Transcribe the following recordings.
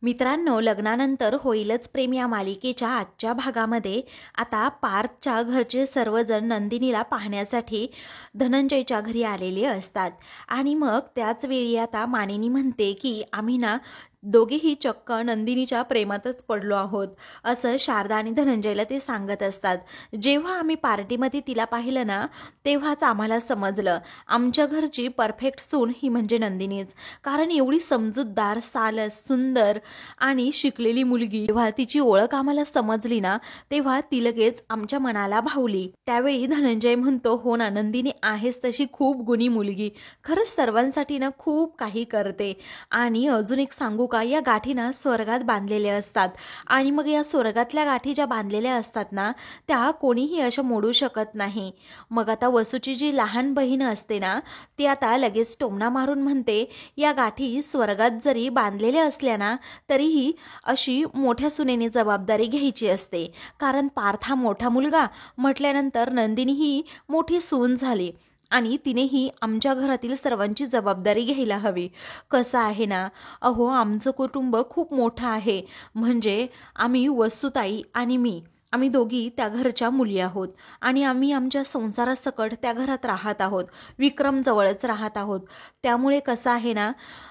मित्रांनो, लग्नानंतर होईलच प्रेम या मालिकेच्या आजच्या भागामध्ये आता पार्थच्या घरचे सर्वजण नंदिनीला पाहण्यासाठी धनंजयच्या घरी आलेले असतात. आणि मग त्याच वेळी आता मानिनी म्हणते की आम्ही ना दोघेही चक्क नंदिनीच्या प्रेमातच पडलो आहोत, असं शारदा आणि धनंजयला ते सांगत असतात. जेव्हा आम्ही पार्टीमध्ये तिला पाहिलं ना, तेव्हाच आम्हाला समजलं आमच्या घरची परफेक्ट सून ही म्हणजे नंदिनीच. कारण एवढी समजूतदार, सालस, सुंदर आणि शिकलेली मुलगी. जेव्हा तिची ओळख आम्हाला समजली ना, तेव्हा ती लगेच आमच्या मनाला भावली. त्यावेळी धनंजय म्हणतो, हो ना, नंदिनी आहेच तशी खूप गुणी मुलगी, खरंच सर्वांसाठी ना खूप काही करते. आणि अजून एक सांगू का, या गाठी ना स्वर्गात बांधलेल्या असतात. आणि मग या स्वर्गातल्या गाठी ज्या बांधलेल्या असतात ना, त्या कोणीही अशा मोडू शकत नाही. मग आता वसूची जी लहान बहीण असते ना, ती आता लगेच टोमणा मारून म्हणते, या गाठी स्वर्गात जरी बांधलेल्या असल्या ना, तरीही अशी मोठ्या सुनेने जबाबदारी घ्यायची असते. कारण पार्थ हा मोठा मुलगा म्हटल्यानंतर नंदिनी ही मोठी सून झाली आणि तिनेही आमच्या घरातील सर्वांची जबाबदारी घ्यायला हवी. कसं आहे ना, अहो आमचं कुटुंब खूप मोठं आहे. म्हणजे आम्ही वसुताई आणि मी, आम्ही दोघी त्या घरच्या मुली आहोत आणि आम्ही आमच्या संसारासकट त्या घरात राहत आहोत. विक्रम जवळच राहत आहोत. त्यामुळे कसं आहे ना,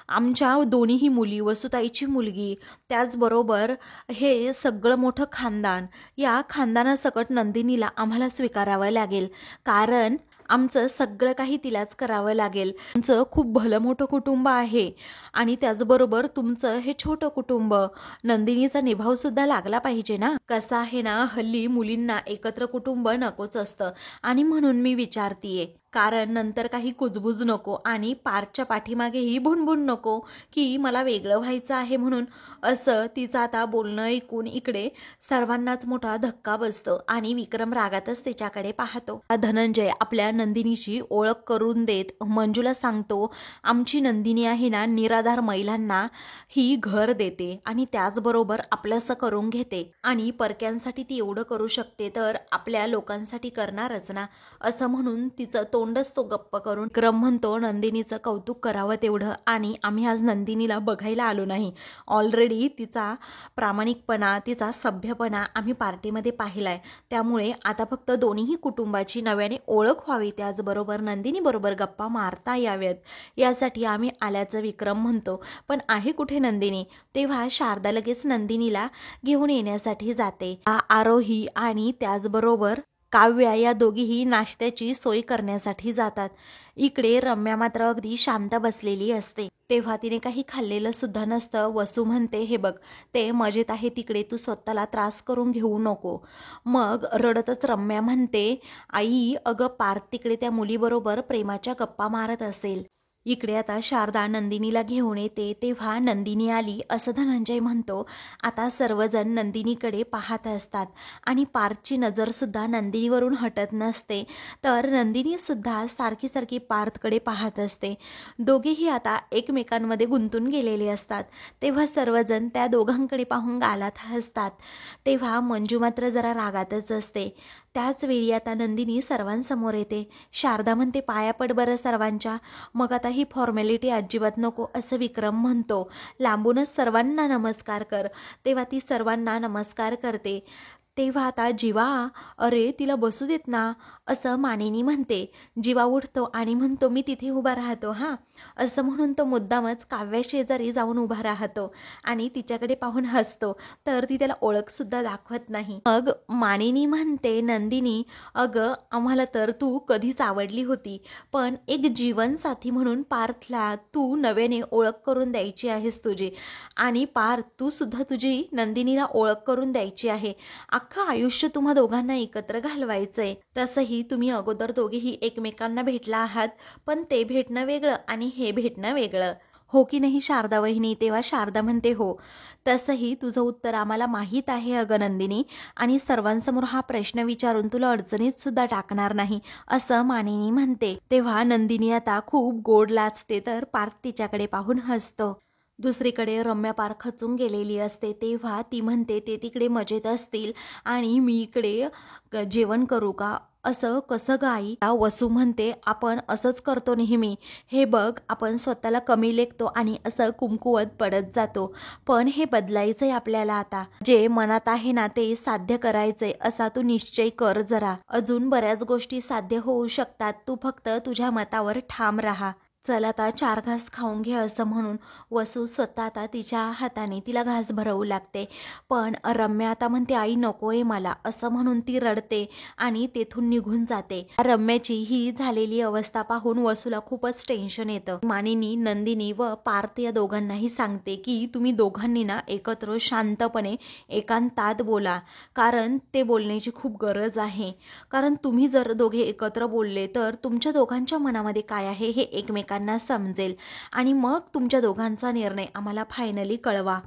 आमच्या दोन्हीही मुली, वसुताईची मुलगी, त्याचबरोबर हे सगळं मोठं खानदान, या खानदानासकट नंदिनीला आम्हाला स्वीकारावं लागेल. कारण आमचं सगळं काही तिलाच करावं लागेल. तुमचं खूप भलं मोठं कुटुंब आहे आणि त्याचबरोबर तुमचं हे छोटं कुटुंब, नंदिनीचा निभावसुद्धा लागला पाहिजे ना. कसं आहे ना, हल्ली मुलींना एकत्र कुटुंब नकोच असतं. आणि म्हणून मी विचारतीये, कारण नंतर काही कुजबुज नको आणि पार्थच्या पाठीमागेही भुणभुण नको की मला वेगळं व्हायचं आहे म्हणून. असं तिचं आता बोलणं ऐकून इकडे सर्वांनाच मोठा धक्का बसतो आणि विक्रम रागातच तिच्याकडे पाहतो. धनंजय आपल्या नंदिनीची ओळख करून देत मंजूला सांगतो, आमची नंदिनी आहे ना, निराधार महिलांना ही घर देते आणि त्याचबरोबर आपलंसं करून घेते आणि परक्यांसाठी ती एवढं करू शकते तर आपल्या लोकांसाठी करणारच ना. असं म्हणून तिचं तोंडच तो गप्प करून विक्रम म्हणतो, नंदिनीचं कौतुक करावं तेवढं, आणि आम्ही आज नंदिनीला बघायला आलो नाही. ऑलरेडी तिचा प्रामाणिकपणा, तिचा सभ्यपणा आम्ही पार्टीमध्ये पाहिलाय. त्यामुळे आता फक्त दोन्हीही कुटुंबाची नव्याने ओळख व्हावी, त्याचबरोबर नंदिनी बरोबर गप्पा मारता याव्यात, यासाठी आम्ही आल्याचं विक्रम म्हणतो. पण आहे कुठे नंदिनी? तेव्हा शारदा लगेच नंदिनीला घेऊन येण्यासाठी जाते. आरोही आणि त्याचबरोबर काव्या या दोघीही नाश्त्याची सोय करण्यासाठी जातात. इकडे रम्या मात्र अगदी शांत बसलेली असते. तेव्हा तिने काही खाल्लेलं सुद्धा नसतं. वसू म्हणते, हे बघ, ते मजेत आहे तिकडे, तू स्वतःला त्रास करून घेऊ नको. मग रडतच रम्या म्हणते, आई अगं पार्थ तिकडे त्या मुलीबरोबर प्रेमाच्या गप्पा मारत असेल. इकडे आता शारदा नंदिनीला घेऊन येते. तेव्हा नंदिनी आली असं धनंजय म्हणतो. आता सर्वजण नंदिनीकडे पाहत असतात आणि पार्थची नजरसुद्धा नंदिनीवरून हटत नसते, तर नंदिनीसुद्धा सारखी सारखी पार्थकडे पाहत असते. दोघेही आता एकमेकांमध्ये गुंतून गेलेले असतात. तेव्हा सर्वजण त्या दोघांकडे पाहून गालात हसतात. तेव्हा मंजू मात्र जरा रागातच असते. त्याच वेळी आता नंदिनी सर्वांसमोर येते. शारदा म्हणते, पाया पड बरं सर्वांच्या. मग आता ही फॉर्मॅलिटी अजिबात नको, असं विक्रम म्हणतो. लांबूनच सर्वांना नमस्कार कर. तेव्हा ती सर्वांना नमस्कार करते. तेव्हा आता जीवा, अरे तिला बसू देत ना, असं मानिनी म्हणते. जीवा उठतो आणि म्हणतो, मी तिथे उभा राहतो हां, असं म्हणून तो मुद्दामच काव्या शेजारी जाऊन उभा राहतो आणि तिच्याकडे पाहून हसतो. तर ती त्याला ओळखसुद्धा दाखवत नाही. मग मानिनी म्हणते, नंदिनी अगं, आम्हाला तर तू कधीच आवडली होती, पण एक जीवनसाथी म्हणून पार्थला तू नव्याने ओळख करून द्यायची आहेस तुझी. आणि पार्थ, तू सुद्धा तुझी नंदिनीला ओळख करून द्यायची आहे. अख्खं आयुष्य तुम्हा दोघांना एकत्र घालवायचंय. तसंही तुम्ही अगोदर दोघेही एकमेकांना भेटला आहात, पण ते भेटणं वेगळं आणि हे भेटणं वेगळं. हो की नाही शारदा वहिनी? तेव्हा शारदा म्हणते, हो, तसंही तुझं उत्तर आम्हाला माहीत आहे अगं नंदिनी, आणि सर्वांसमोर हा प्रश्न विचारून तुला अडचणीत सुद्धा टाकणार नाही, असं मानिनी म्हणते. तेव्हा नंदिनी आता खूप गोड लाजते, तर पार्थ तिच्याकडे पाहून हसतो. दुसरीकडे रम्या पार खचून गेलेली असते. तेव्हा ती म्हणते, ते तिकडे मजेत असतील आणि मी इकडे जेवण करू का, असं कसं ग आई? वसू म्हणते, आपण असंच करतो नेहमी. हे बघ, आपण स्वतःला कमी लेखतो आणि असं कुमकुवत पडत जातो. पण हे बदलायचंय आपल्याला आता. जे मनात आहे ना ते साध्य करायचंय, असा तू निश्चय कर जरा. अजून बऱ्याच गोष्टी साध्य होऊ शकतात, तू फक्त तुझ्या मतावर ठाम राहा. चल आता 4 घास खाऊन घे, असं म्हणून वसू स्वतः आता तिच्या हाताने तिला घास भरवू लागते. पण रम्या आता म्हणते, आई नकोय मला, असं म्हणून ती रडते आणि तेथून निघून जाते. रम्याची ही झालेली अवस्था पाहून वसूला खूपच टेन्शन येतं. मानिनी, नंदिनी व पार्थ या दोघांनाही सांगते की तुम्ही दोघांनी ना एकत्र शांतपणे एकांतात बोला, कारण ते बोलण्याची खूप गरज आहे. कारण तुम्ही जर दोघे एकत्र बोलले तर तुमच्या दोघांच्या मनामध्ये काय आहे हे एकमेकांना समजेल आणि मग तुमच्या दोघांचा निर्णय आम्हाला फायनली कळवा.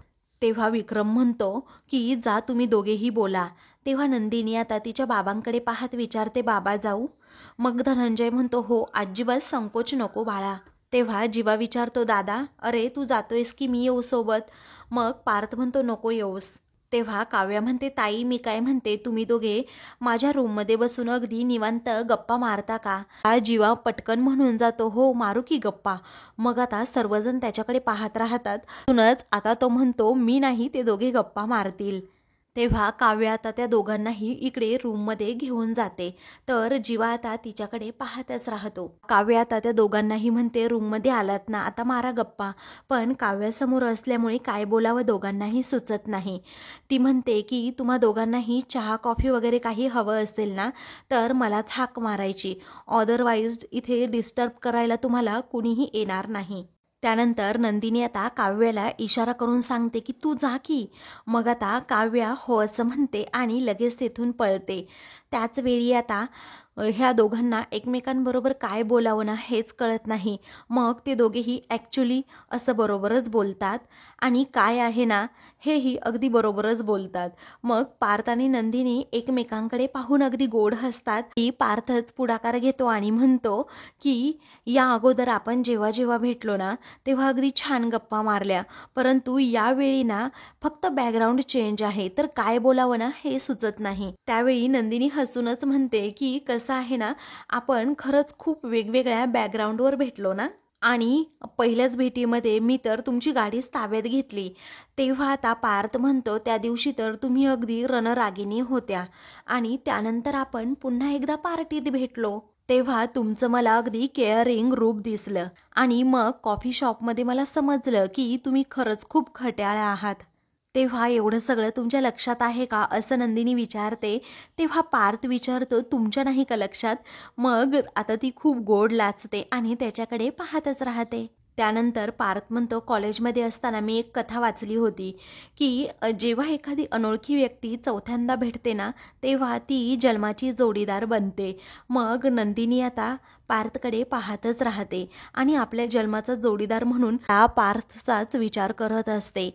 तेव्हा विक्रम म्हणतो की जा तुम्ही दोघेही बोला. तेव्हा नंदिनी आता तिच्या बाबांकडे पाहत विचारते, बाबा जाऊ? मग धनंजय म्हणतो, हो, अजिबात संकोच नको बाळा. तेव्हा जीवा विचारतो, दादा अरे तू जातोयस की मी येऊ सोबत? मग पार्थ म्हणतो, नको येऊस. तेव्हा काव्या म्हणते, ताई मी काय म्हणते, तुम्ही दोघे माझ्या रूममध्ये बसून अगदी निवांत गप्पा मारता का? हा जीवा पटकन म्हणून जातो, हो मारू की गप्पा. मग आता सर्वजण त्याच्याकडे पाहत राहतात. म्हणूनच आता तो म्हणतो, मी नाही, ते दोघे गप्पा मारतील. तेव्हा काव्या आता त्या दोघांनाही इकडे रूममध्ये घेऊन जाते. तर जीवा आता तिच्याकडे पाहतच राहतो. काव्या आता त्या दोघांनाही म्हणते, रूममध्ये आलात ना, आता मारा गप्पा. पण काव्यासमोर असल्यामुळे काय बोलावं दोघांनाही सुचत नाही. ती म्हणते की तुम्हा दोघांनाही चहा कॉफी वगैरे काही हवं असेल ना तर मलाच हाक मारायची, अदरवाईज इथे डिस्टर्ब करायला तुम्हाला कुणीही येणार नाही. त्यानंतर नंदिनी आता काव्याला इशारा करून सांगते की तू जा की. मग आता काव्या हो असं म्हणते आणि लगेच तेथून पळते. त्याच वेळी आता ह्या दोघांना एकमेकांबरोबर काय बोलावं ना हेच कळत नाही. मग ते दोघेही ॲक्च्युली असं बरोबरच बोलतात आणि काय आहे ना हेही अगदी बरोबरच बोलतात. मग पार्थ आणि नंदिनी एकमेकांकडे पाहून अगदी गोड हसतात. की पार्थच पुढाकार घेतो आणि म्हणतो की या अगोदर आपण जेव्हा जेव्हा भेटलो ना तेव्हा अगदी छान गप्पा मारल्या, परंतु यावेळी ना फक्त बॅकग्राऊंड चेंज आहे, तर काय बोलावं ना हे सुचत नाही. त्यावेळी नंदिनी हसूनच म्हणते की कसं आहे ना, आपण खरंच खूप वेगवेगळ्या बॅकग्राऊंडवर भेटलो ना, आणि पहिल्याच भेटीमध्ये मी तर तुमची गाडीच ताब्यात घेतली. तेव्हा आता पार्थ म्हणतो, त्या दिवशी तर तुम्ही अगदी रणरागिणी होत्या आणि त्यानंतर आपण पुन्हा एकदा पार्टीत भेटलो. तेव्हा तुमचं मला अगदी केअरिंग रूप दिसलं आणि मग कॉफी शॉपमध्ये मला समजलं की तुम्ही खरंच खूप खट्याळ आहात. तेव्हा एवढं सगळं तुमच्या लक्षात आहे का, असं नंदिनी विचारते. तेव्हा पार्थ विचारतो, तुमच्या नाही का लक्षात? मग आता ती खूप गोड लाचते आणि त्याच्याकडे पाहतच राहते. त्यानंतर पार्थ म्हणतो, कॉलेजमध्ये असताना मी एक कथा वाचली होती की जेव्हा एखादी अनोळखी व्यक्ती चौथ्यांदा भेटते ना तेव्हा ती जन्माची जोडीदार बनते. मग नंदिनी आता पार्थकडे पाहतच राहते आणि आपल्या जन्माचा जोडीदार म्हणून त्या पार्थचाच विचार करत असते.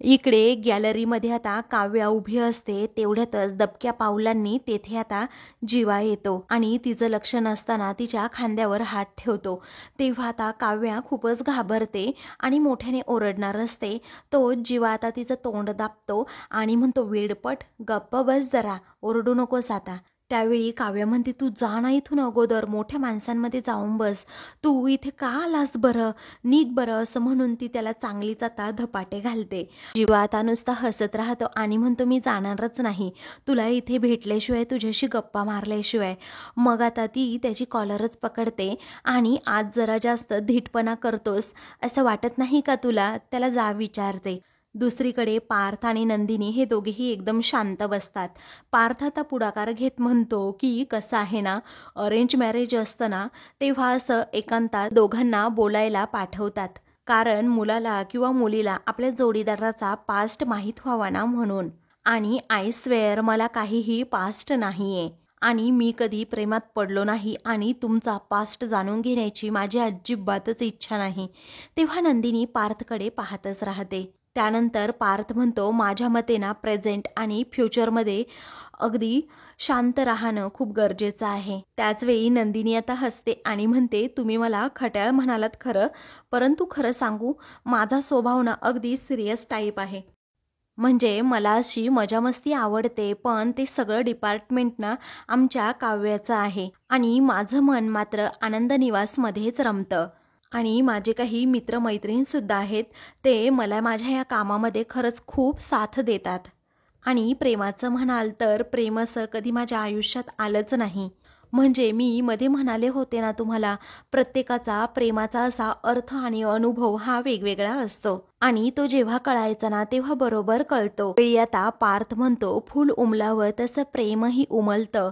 इकडे गॅलरीमध्ये आता काव्या उभी असते. तेवढ्यातच दबक्या पावलांनी तेथे आता जीवा येतो आणि तिचं लक्ष नसताना तिच्या खांद्यावर हात ठेवतो. तेव्हा आता काव्या खूपच घाबरते आणि मोठ्याने ओरडणार असते. तो जीवा आता तिचं तोंड दाबतो आणि म्हणतो, वेडपट गप्प बस जरा, ओरडू नकोस आता. त्यावेळी काव्या म्हणते, तू जा ना इथून, अगोदर मोठ्या माणसांमध्ये जाऊन बस, तू इथे का आलास बरं, निघ बरं, असं म्हणून ती त्याला चांगलीच आता धपाटे घालते. जीवा आता नुसता हसत राहतो आणि म्हणतो, मी जाणारच नाही तुला इथे भेटल्याशिवाय, तुझ्याशी गप्पा मारल्याशिवाय. मग आता ती त्याची कॉलरच पकडते आणि आज जरा जास्त धीटपणा करतोस असं वाटत नाही का तुला, त्याला जा विचारते. दुसरीकडे पार्थ आणि नंदिनी हे दोघेही एकदम शांत बसतात. पार्थ आता पुढाकार घेत म्हणतो की कसं आहे ना, अरेंज मॅरेज असतं ना तेव्हा असं एकांतात दोघांना बोलायला पाठवतात, कारण मुलाला किंवा मुलीला आपल्या जोडीदाराचा पास्ट माहीत व्हावा ना म्हणून. आणि आय स्वेअर मला काहीही पास्ट नाहीये आणि मी कधी प्रेमात पडलो नाही आणि तुमचा पास्ट जाणून घेण्याची माझी अजिबातच इच्छा नाही. तेव्हा नंदिनी पार्थकडे पाहतच राहते. त्यानंतर पार्थ म्हणतो, माझ्या मते ना प्रेझेंट आणि फ्युचरमध्ये अगदी शांत राहणं खूप गरजेचं आहे. त्याचवेळी नंदिनी आता हसते आणि म्हणते, तुम्ही मला खट्याळ म्हणालात खरं, परंतु खरं सांगू, माझा स्वभाव ना अगदी सिरियस टाईप आहे. म्हणजे मला अशी मजामस्ती आवडते, पण ते सगळं डिपार्टमेंट ना आमच्या काव्याचं आहे आणि माझं मन मात्र आनंद निवासमध्येच रमतं. आणि माझे काही मित्रमैत्रीणसुद्धा आहेत, ते मला माझ्या या कामामध्ये खरंच खूप साथ देतात. आणि प्रेमाचं म्हणाल तर प्रेम असं कधी माझ्या आयुष्यात आलंच नाही. म्हणजे मी मध्ये म्हणाले होते ना तुम्हाला, प्रत्येकाचा प्रेमाचा असा अर्थ आणि अनुभव हा वेगवेगळा असतो आणि तो जेव्हा कळायचा ना तेव्हा बरोबर कळतो. वेळी आता पार्थ म्हणतो, फूल उमलावं तसं प्रेमही उमलतं.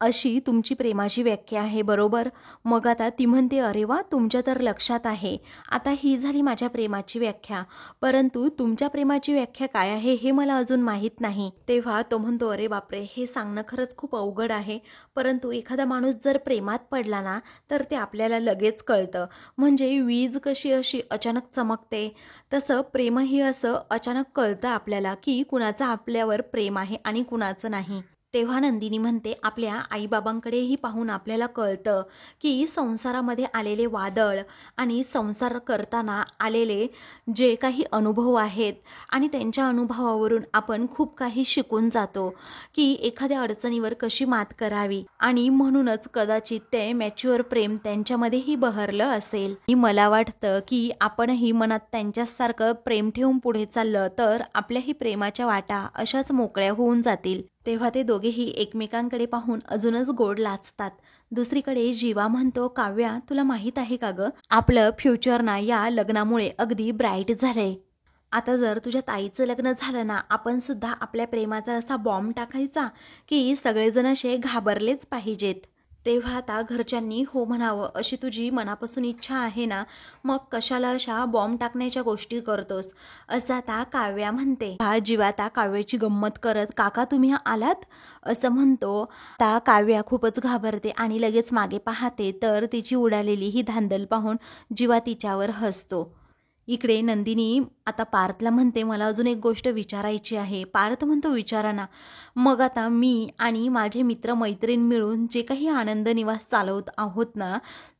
अशी तुमची प्रेमाची व्याख्या आहे बरोबर. मग आता ती म्हणते, अरे वा, तुमच्या तर लक्षात आहे. आता ही झाली माझ्या प्रेमाची व्याख्या, परंतु तुमच्या प्रेमाची व्याख्या काय आहे हे मला अजून माहीत नाही. तेव्हा तो म्हणतो, अरे बापरे, हे सांगणं खरंच खूप अवघड आहे, परंतु एखादा माणूस जर प्रेमात पडला ना तर ते आपल्याला लगेच कळतं. म्हणजे वीज कशी अशी अचानक चमकते, तसं प्रेमही असं अचानक कळतं आपल्याला की कुणाचं आपल्यावर प्रेम आहे आणि कुणाचं नाही. तेव्हा नंदिनी म्हणते, आपल्या आईबाबांकडेही पाहून आपल्याला कळतं की संसारामध्ये आलेले वादळ आणि संसार करताना आलेले जे काही अनुभव आहेत आणि त्यांच्या अनुभवावरून आपण खूप काही शिकून जातो की एखाद्या अडचणीवर कशी मात करावी. आणि म्हणूनच कदाचित ते मॅच्युअर प्रेम त्यांच्यामध्येही बहरलं असेल. आणि मला वाटतं की आपणही मनात त्यांच्यासारखं प्रेम ठेवून पुढे चाललं तर आपल्याही प्रेमाच्या वाटा अशाच मोकळ्या होऊन जातील. तेव्हा ते दोघेही एकमेकांकडे पाहून अजूनच गोड लाजतात. दुसरीकडे जीवा म्हणतो, काव्या, तुला माहीत आहे का ग, आपलं फ्युचर ना या लग्नामुळे अगदी ब्राईट झालंय. आता जर तुझ्या ताईचं लग्न झालं ना, आपण सुद्धा आपल्या प्रेमाचा असा बॉम्ब टाकायचा की सगळेजण असे घाबरलेच पाहिजेत. तेव्हा आता घरच्यांनी हो म्हणावं अशी तुझी मनापासून इच्छा आहे ना, मग कशाला अशा बॉम्ब टाकण्याच्या गोष्टी करतोस, असं आता काव्या म्हणते. हा जीवा आता काव्याची गंमत करत, काका तुम्ही आलात, असं म्हणतो. आता काव्या खूपच घाबरते आणि लगेच मागे पाहते तर तिची उडालेली ही धांदल पाहून जीवा तिच्यावर हसतो. इकडे नंदिनी आता पार्थला म्हणते, मला अजून एक गोष्ट विचारायची आहे. पार्थ म्हणतो, विचारा ना. मग आता मी आणि माझे मित्रमैत्रीण मिळून जे काही आनंद निवास चालवत आहोत ना,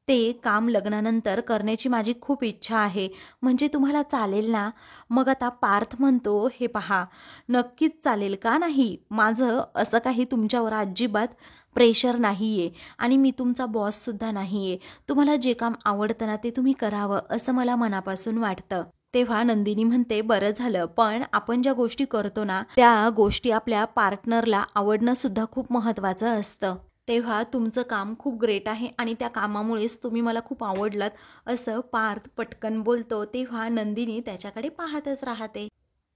ते काम लग्नानंतर करण्याची माझी खूप इच्छा आहे. म्हणजे तुम्हाला चालेल ना? मग आता पार्थ म्हणतो, हे पहा, नक्कीच चालेल, का नाही. माझं असं काही तुमच्यावर अजिबात प्रेशर नाही आहे आणि मी तुमचा बॉससुद्धा नाही आहे. तुम्हाला जे काम आवडतं ना ते तुम्ही करावं असं मला मनापासून वाटतं. तेव्हा नंदिनी म्हणते, बरं झालं, पण आपण ज्या गोष्टी करतो ना त्या गोष्टी आपल्या पार्टनरला आवडणं सुद्धा खूप महत्त्वाचं असतं. तेव्हा तुमचं काम खूप ग्रेट आहे आणि त्या कामामुळेच तुम्ही मला खूप आवडलात, असं पार्थ पटकन बोलतो. तेव्हा नंदिनी त्याच्याकडे पाहतच राहते.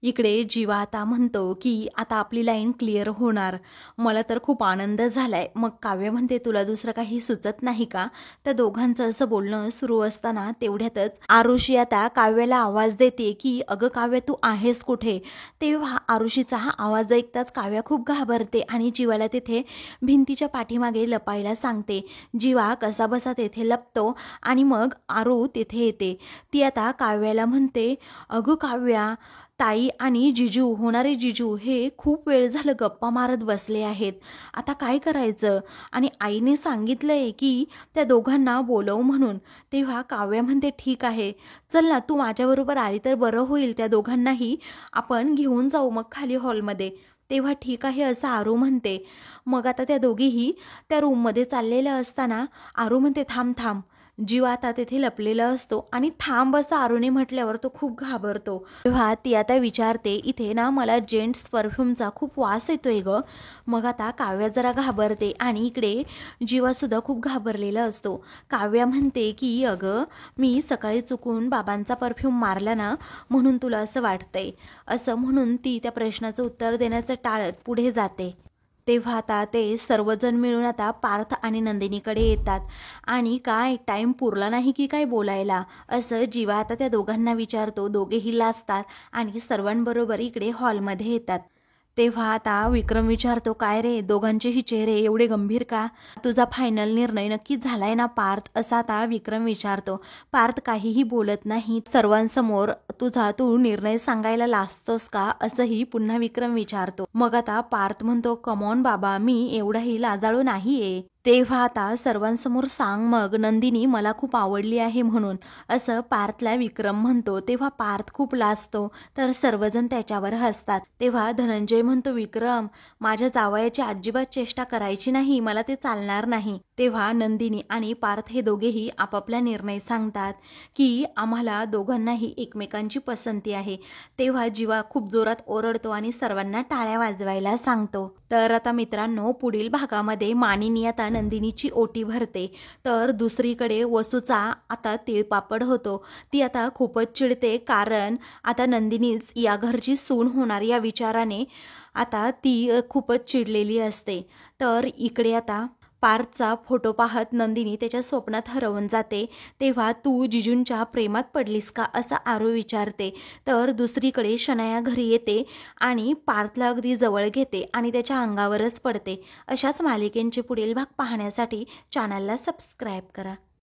इकडे जीवा आता म्हणतो की आता आपली लाईन क्लिअर होणार. मला तर खूप आनंद झालाय. मग काव्य म्हणते, तुला दुसरं काही सुचत नाही का? त्या दोघांचं असं बोलणं सुरू असताना तेवढ्यातच आरुषी आता काव्याला आवाज देते की अगं काव्य, तू आहेस कुठे? तेव्हा आरुषीचा हा आवाज ऐकताच काव्या खूप घाबरते आणि जीवाला तिथे भिंतीच्या पाठीमागे लपायला सांगते. जीवा कसाबसा तेथे लपतो आणि मग आरू तिथे येते. ती आता काव्याला म्हणते, अगं काव्या, ताई आणि जिजू, होणारे जिजू हे खूप वेळ झालं गप्पा मारत बसले आहेत. आता काय करायचं? आणि आईने सांगितलंय की त्या दोघांना बोलव म्हणून. तेव्हा काव्या म्हणते, ठीक आहे, चल ना, तू माझ्याबरोबर आली तर बरं होईल. त्या दोघांनाही आपण घेऊन जाऊ मग खाली हॉलमध्ये. तेव्हा ठीक आहे असं आरू म्हणते. मग आता त्या दोघीही त्या रूममध्ये चाललेल्या असताना आरू म्हणते, थांब थांब. जीव आता तेथे लपलेला असतो आणि थांब असं आरूने म्हटल्यावर तो खूप घाबरतो. तेव्हा ती आता विचारते, इथे ना मला जेंट्स परफ्यूमचा खूप वास येतोय ग. मग आता काव्या जरा घाबरते आणि इकडे जीवासुद्धा खूप घाबरलेला असतो. काव्या म्हणते की अगं, मी सकाळी चुकून बाबांचा परफ्यूम मारला ना, म्हणून तुला असं वाटतंय. असं म्हणून ती त्या प्रश्नाचं उत्तर देण्याचं टाळत पुढे जाते. तेव्हा आता ते सर्वजण मिळून आता पार्थ आणि नंदिनीकडे येतात आणि काय टाईम पुरला नाही की काय बोलायला, असं जीवा आता त्या दोघांना विचारतो. दोघेही लाजतात आणि सर्वांबरोबर इकडे हॉलमध्ये येतात. तेव्हा आता विक्रम विचारतो, काय रे, दोघांचेही चेहरे एवढे गंभीर का? तुझा फायनल निर्णय नक्की झालाय ना पार्थ, असा आता विक्रम विचारतो. पार्थ काहीही बोलत नाही. सर्वांसमोर तू निर्णय सांगायला लाजतोस का, असंही पुन्हा विक्रम विचारतो. मग आता पार्थ म्हणतो, कमॉन बाबा, मी एवढाही लाजाळू नाहीये. तेव्हा आता सर्वांसमोर सांग मग नंदिनी मला खूप आवडली आहे म्हणून, असं पार्थला विक्रम म्हणतो. तेव्हा पार्थ खूप लाजतो, तर सर्वजण त्याच्यावर हसतात. तेव्हा धनंजय म्हणतो, विक्रम, माझ्या जावयाची अजिबात चेष्टा करायची नाही, मला ते चालणार नाही. तेव्हा नंदिनी आणि पार्थ हे दोघेही आपापला निर्णय सांगतात की आम्हाला दोघांनाही एकमेकांची पसंती आहे. तेव्हा जीवा खूप जोरात ओरडतो आणि सर्वांना टाळ्या वाजवायला सांगतो. तर आता मित्रांनो, पुढील भागामध्ये मानिनी आता नंदिनीची ओटी भरते, तर दुसरीकडे वसूचा आता तिळपापड होतो. ती आता खूपच चिडते, कारण आता नंदिनीच या घरची सून होणार या विचाराने आता ती खूपच चिडलेली असते. तर इकडे आता पार्थचा फोटो पाहत नंदिनी त्याच्या स्वप्नात हरवून जाते. तेव्हा तू जिजूंच्या प्रेमात पडलीस का, असं आरू विचारते. तर दुसरीकडे शनाया घरी येते आणि पार्थला अगदी जवळ घेते आणि त्याच्या अंगावरच पडते. अशाच मालिकेंचे पुढील भाग पाहण्यासाठी चॅनलला सबस्क्राईब करा.